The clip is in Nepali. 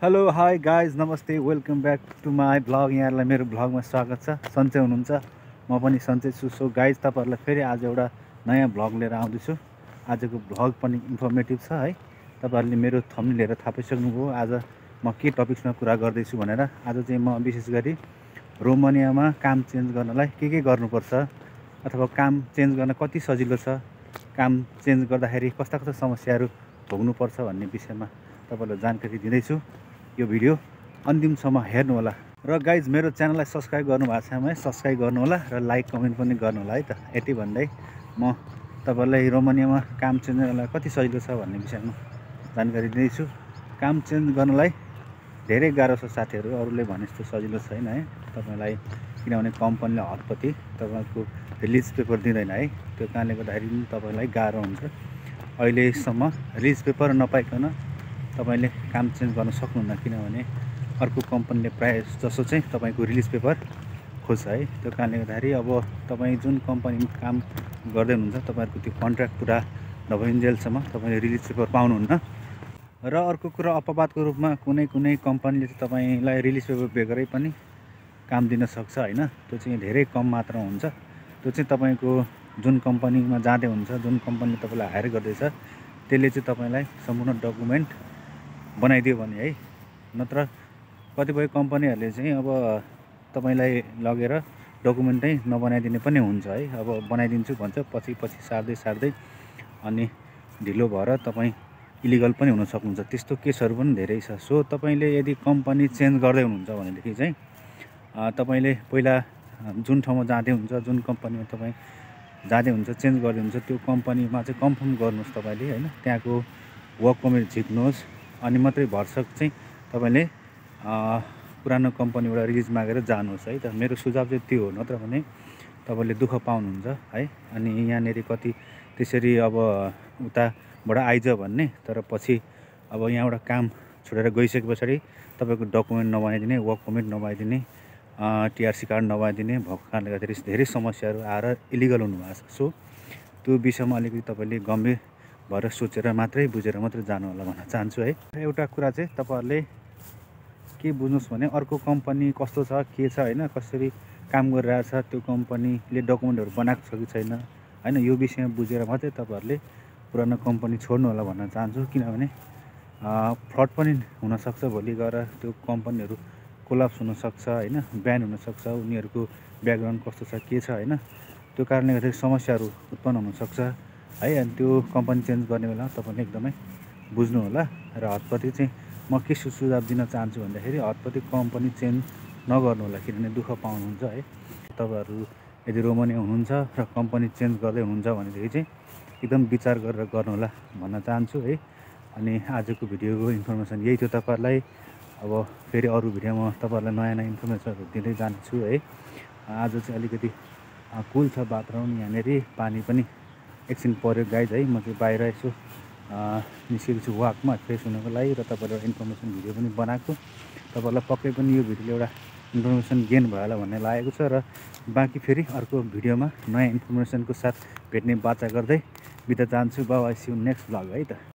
हेलो हाई गाइज नमस्ते welcome back to my vlog. यहाँहरूलाई मेरो भ्लगमा स्वागत छ। सन्चै हुनुहुन्छ? म पनि सन्चै छु। सो गाइज तपाईँहरूलाई फेरि आज एउटा नयाँ भ्लग लिएर आउँदैछु। आजको भ्लग पनि इन्फर्मेटिभ छ है। तपाईँहरूले मेरो थम्बनेल हेरेर थाहा पाइसक्नुभयो आज म के टपिक्समा कुरा गर्दैछु भनेर। आज चाहिँ म विशेष गरी रोमानियामा काम चेन्ज गर्नलाई के गर्नुपर्छ अथवा काम चेन्ज गर्न कति सजिलो छ, काम चेन्ज गर्दाखेरि कस्ता कस्ता समस्याहरू भोग्नुपर्छ भन्ने विषयमा तपाईँहरूलाई जानकारी दिँदैछु। यो भिडियो अन्तिमसम्म हेर्नु होला र गाइज मेरो च्यानललाई सब्सक्राइब गर्नुभएको छ भने सब्सक्राइब गर्नु होला र लाइक कमेन्ट पनि गर्नु होला है त। यति भन्दै म तपाईँलाई रोमानियामा काम चेन्ज गर्नलाई कति सजिलो छ भन्ने विषयमा जानकारी दिँदैछु। काम चेन्ज गर्नलाई धेरै गाह्रो छ साथीहरू, अरूले भने जस्तो सजिलो छैन है तपाईँलाई, किनभने कम्पनीले हतपति तपाईँको रिलिज पेपर दिँदैन है। त्यो कारणले गर्दाखेरि तपाईँलाई गाह्रो हुन्छ। अहिलेसम्म रिलिज पेपर नपाइकन तपाईँले काम चेन्ज गर्न सक्नुहुन्न, किनभने अर्को कम्पनीले प्रायः जसो चाहिँ तपाईँको रिलिज पेपर खोज्छ है। त्यो कारणले गर्दाखेरि अब तपाईँ जुन कम्पनीमा काम गर्दै हुनुहुन्छ तपाईँहरूको त्यो कन्ट्र्याक्ट पुरा नभइन्जेलसम्म तपाईँले रिलिज पेपर पाउनुहुन्न। र अर्को कुरा अपवादको रूपमा कुनै कम्पनीले चाहिँ तपाईँलाई रिलिज पेपर बेगरै पनि काम दिन सक्छ होइन। त्यो चाहिँ धेरै कम मात्रामा हुन्छ। त्यो चाहिँ तपाईँको जुन कम्पनीमा जाँदै हुन्छ, जुन कम्पनीले तपाईँलाई हायर गर्दैछ त्यसले चाहिँ तपाईँलाई सम्पूर्ण डकुमेन्ट बनाइदियो भने है। नत्र कतिपय कम्पनीहरूले चाहिँ अब तपाईँलाई लगेर डकुमेन्टै नबनाइदिने पनि हुन्छ है। अब बनाइदिन्छु भन्छ, पछि सार्दै अनि ढिलो भएर तपाईँ इलिगल पनि हुन सक्नुहुन्छ। त्यस्तो केसहरू पनि धेरै छ। सो तपाईँले यदि कम्पनी चेन्ज गर्दै हुनुहुन्छ भनेदेखि चाहिँ तपाईँले पहिला जुन ठाउँमा जाँदै हुन्छ, जुन कम्पनीमा तपाईँ जाँदै हुन्छ, चेन्ज गर्दै हुन्छ, त्यो कम्पनीमा चाहिँ कन्फर्म गर्नुहोस् तपाईँले होइन। त्यहाँको वर्क पर्मिट झिक्नुहोस् अनि मात्रै भरसक चाहिँ तपाईँले पुरानो कम्पनीबाट रिलिज मागेर जानुहोस् है त। मेरो सुझाव चाहिँ त्यो हो, नत्र भने तपाईँले दुःख पाउनुहुन्छ है। अनि यहाँनिर कति त्यसरी अब उताबाट आइज भन्ने, तर पछि अब यहाँबाट काम छोडेर गइसके पछाडि तपाईँको डकुमेन्ट नबनाइदिने, वर्क पर्मिट नबनाइदिने, टिआरसी कार्ड नबनाइदिने भएको कारणले गर्दाखेरि धेरै समस्याहरू आएर इलिगल हुनुभएको छ। सो त्यो विषयमा अलिकति तपाईँले गम्भीर भएर सोचेर मात्रै बुझेर मात्रै जानु होला भन्न चाहन्छु है। एउटा कुरा चाहिँ तपाईँहरूले के बुझ्नुहोस् भने अर्को कम्पनी कस्तो छ के छ होइन, कसरी काम गरिरहेछ, त्यो कम्पनीले डकुमेन्टहरू बनाएको छ कि छैन होइन, यो विषयमा बुझेर मात्रै तपाईँहरूले पुरानो कम्पनी छोड्नु होला भन्न चाहन्छु। किनभने फ्रड पनि हुनसक्छ, भोलि गएर त्यो कम्पनीहरू कोलाप्स हुनसक्छ होइन, ब्यान हुनसक्छ, उनीहरूको ब्याकग्राउन्ड कस्तो छ के छ होइन। त्यो कारणले गर्दाखेरि समस्याहरू उत्पन्न हुनसक्छ है। अनि त्यो कम्पनी चेन्ज गर्ने बेला तपाईँले एकदमै बुझ्नु होला। र हतपति चाहिँ म के सुझाव दिन चाहन्छु भन्दाखेरि हतपति कम्पनी चेन्ज नगर्नु होला, किनभने दुःख पाउनुहुन्छ है। तपाईँहरू यदि रोमानिया हुनुहुन्छ र कम्पनी चेन्ज गर्दै हुनुहुन्छ भनेदेखि चाहिँ एकदम विचार गरेर गर्नु होला भन्न चाहन्छु है। अनि आजको भिडियोको इन्फर्मेसन यही थियो तपाईँहरूलाई। अब फेरि अरू भिडियोमा तपाईँहरूलाई नयाँ इन्फर्मेसनहरू दिँदै जान्छु है। आज चाहिँ अलिकति कुल छ वातावरण, यहाँनिर पानी पनि एकछिन पऱ्यो गाइज है। म चाहिँ बाहिर यसो निस्केको छु वाकमा फ्रेस हुनको लागि, र तपाईँलाई इन्फर्मेसन भिडियो पनि बनाएको। तपाईँहरूलाई पक्कै पनि यो भिडियोले एउटा इन्फर्मेसन गेन भयो होला भन्ने लागेको छ। र बाँकी फेरि अर्को भिडियोमा नयाँ इन्फर्मेसनको साथ भेट्ने बाचा गर्दै बिदा चाहन्छु। By C you next vlog है त।